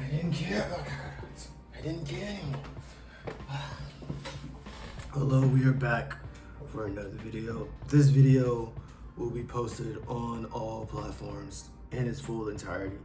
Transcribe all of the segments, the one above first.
I didn't care about cards. I didn't care anymore. Hello, we are back for another video. This video will be posted on all platforms in its full entirety.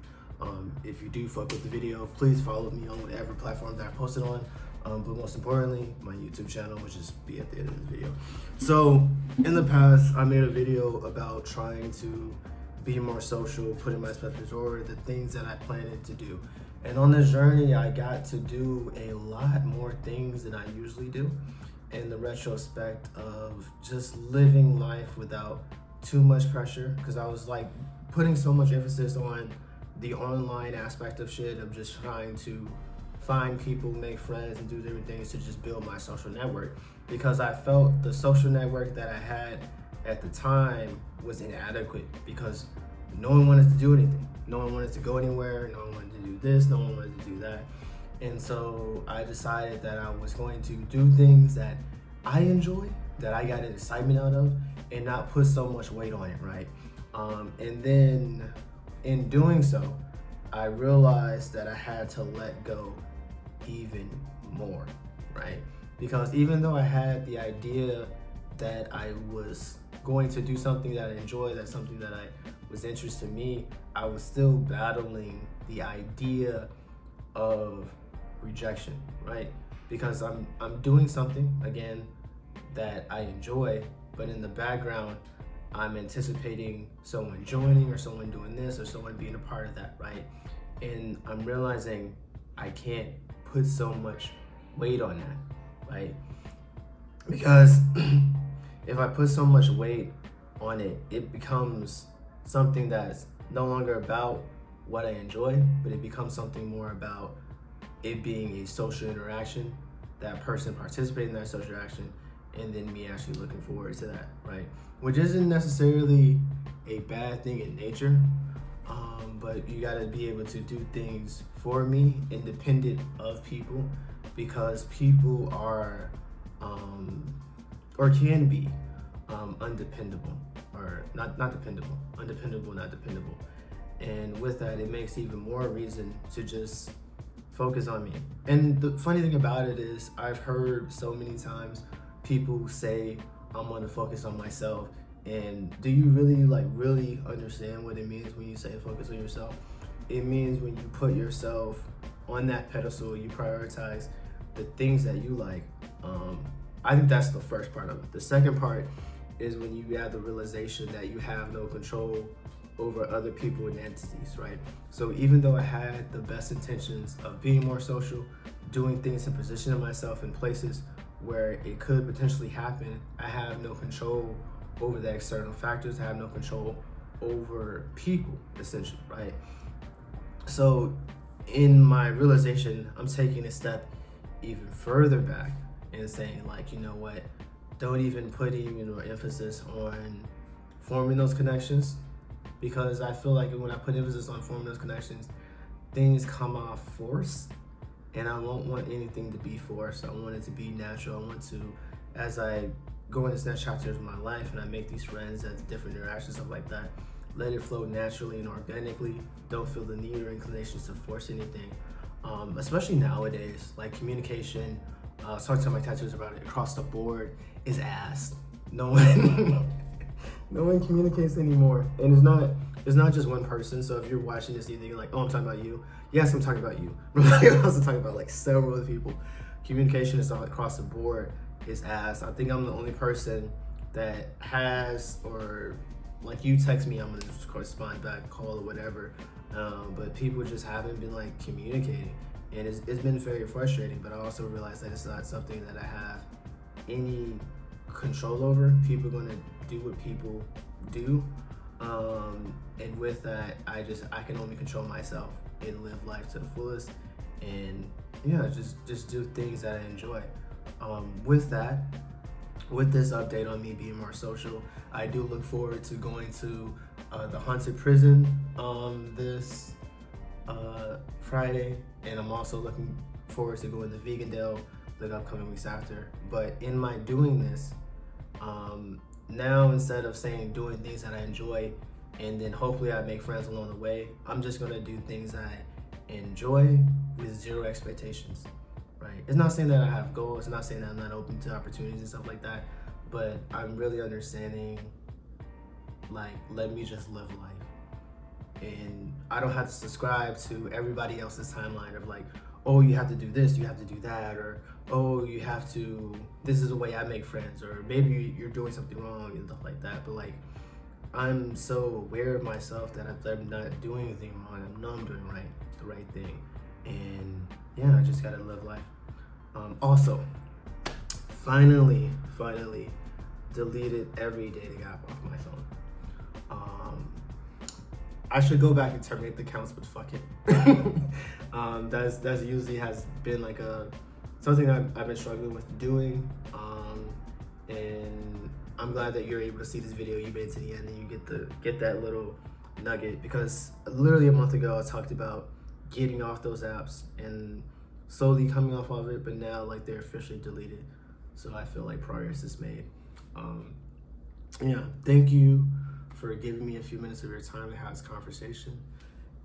If you do fuck with the video, please follow me on whatever platform that I posted on. But most importantly, my YouTube channel, which is be at the end of this video. So in the past, I made a video about trying to be more social, putting myself in order, the things that I planned to do. And on this journey, I got to do a lot more things than I usually do in the retrospect of just living life without too much pressure, because I was like putting so much emphasis on the online aspect of shit, of just trying to find people, make friends, and do different things to just build my social network, because I felt the social network that I had at the time was inadequate, because no one wanted to do anything. No one wanted to go anywhere. No one wanted to do this. No one wanted to do that. And so I decided that I was going to do things that I enjoy, that I got an excitement out of, and not put so much weight on it, right? And then in doing so, I realized that I had to let go even more, right? Because even though I had the idea that I was going to do something that I enjoy, that's something that I was interested in me, I was still battling the idea of rejection, right? Because I'm doing something, again, that I enjoy, but in the background, I'm anticipating someone joining or someone doing this or someone being a part of that, right? And I'm realizing I can't put so much weight on that, right? Because if I put so much weight on it, it becomes something that's no longer about what I enjoy, but it becomes something more about it being a social interaction, that person participating in that social interaction, and then me actually looking forward to that, right? Which isn't necessarily a bad thing in nature, but you gotta be able to do things for me, independent of people, because people are, or can be, undependable, or not dependable, undependable, not dependable. And with that, it makes even more reason to just focus on me. And the funny thing about it is, I've heard so many times people say, I'm gonna focus on myself. And do you really understand what it means when you say focus on yourself? It means when you put yourself on that pedestal, you prioritize the things that you like. I think that's the first part of it. The second part is when you have the realization that you have no control over other people and entities, right? So even though I had the best intentions of being more social, doing things and positioning myself in places where it could potentially happen, I have no control over the external factors. I have no control over people, essentially, right? So in my realization, I'm taking a step even further back and saying, like, you know what, don't even put even more emphasis on forming those connections, because I feel like when I put emphasis on forming those connections, things come off forced, and I won't want anything to be forced. I want it to be natural. I want to, as I go into next chapters of my life and I make these friends and different interactions, stuff like that, let it flow naturally and organically. Don't feel the need or inclinations to force anything. Especially nowadays, like communication, talking to my tattoos about it, across the board is ass. No one, no one communicates anymore, and it's not just one person. So if you're watching this, you're like, oh, I'm talking about you. Yes, I'm talking about you. I'm also talking about like several other people. Communication is all across the board is ass. I think I'm the only person that has, or like you text me, I'm gonna just correspond back, call or whatever. But people just haven't been like communicating, and it's been very frustrating. But I also realize that it's not something that I have any control over. People are gonna do what people do, and with that, I can only control myself and live life to the fullest, and yeah, just do things that I enjoy. With that, with this update on me being more social, I do look forward to going to the haunted prison this Friday, and I'm also looking forward to going to Vegandale the upcoming weeks after. But in my doing this, now instead of saying doing things that I enjoy and then hopefully I make friends along the way, I'm just gonna do things that I enjoy with zero expectations, right? It's not saying that I have goals. It's not saying that I'm not open to opportunities and stuff like that, but I'm really understanding, like, let me just live life. And I don't have to subscribe to everybody else's timeline of like, oh, you have to do this, you have to do that, or oh, you have to, this is the way I make friends, or maybe you're doing something wrong and stuff like that. But like, I'm so aware of myself that I'm not doing anything wrong. I know I'm doing the right thing. And yeah, I just gotta live life. Also, finally deleted every dating app off my phone. I should go back and terminate the accounts, but fuck it. That's usually has been like something I've been struggling with doing. And I'm glad that you're able to see this video. You made it to the end and you get that little nugget, because literally a month ago I talked about getting off those apps and slowly coming off of it, but now like they're officially deleted. So I feel like progress is made. Yeah, thank you for giving me a few minutes of your time to have this conversation.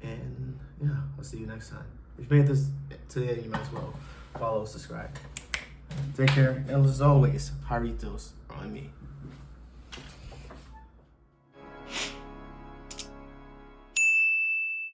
And yeah, I'll see you next time. If you made this to the end, you might as well follow, subscribe. Take care, and as always, Jarritos on me.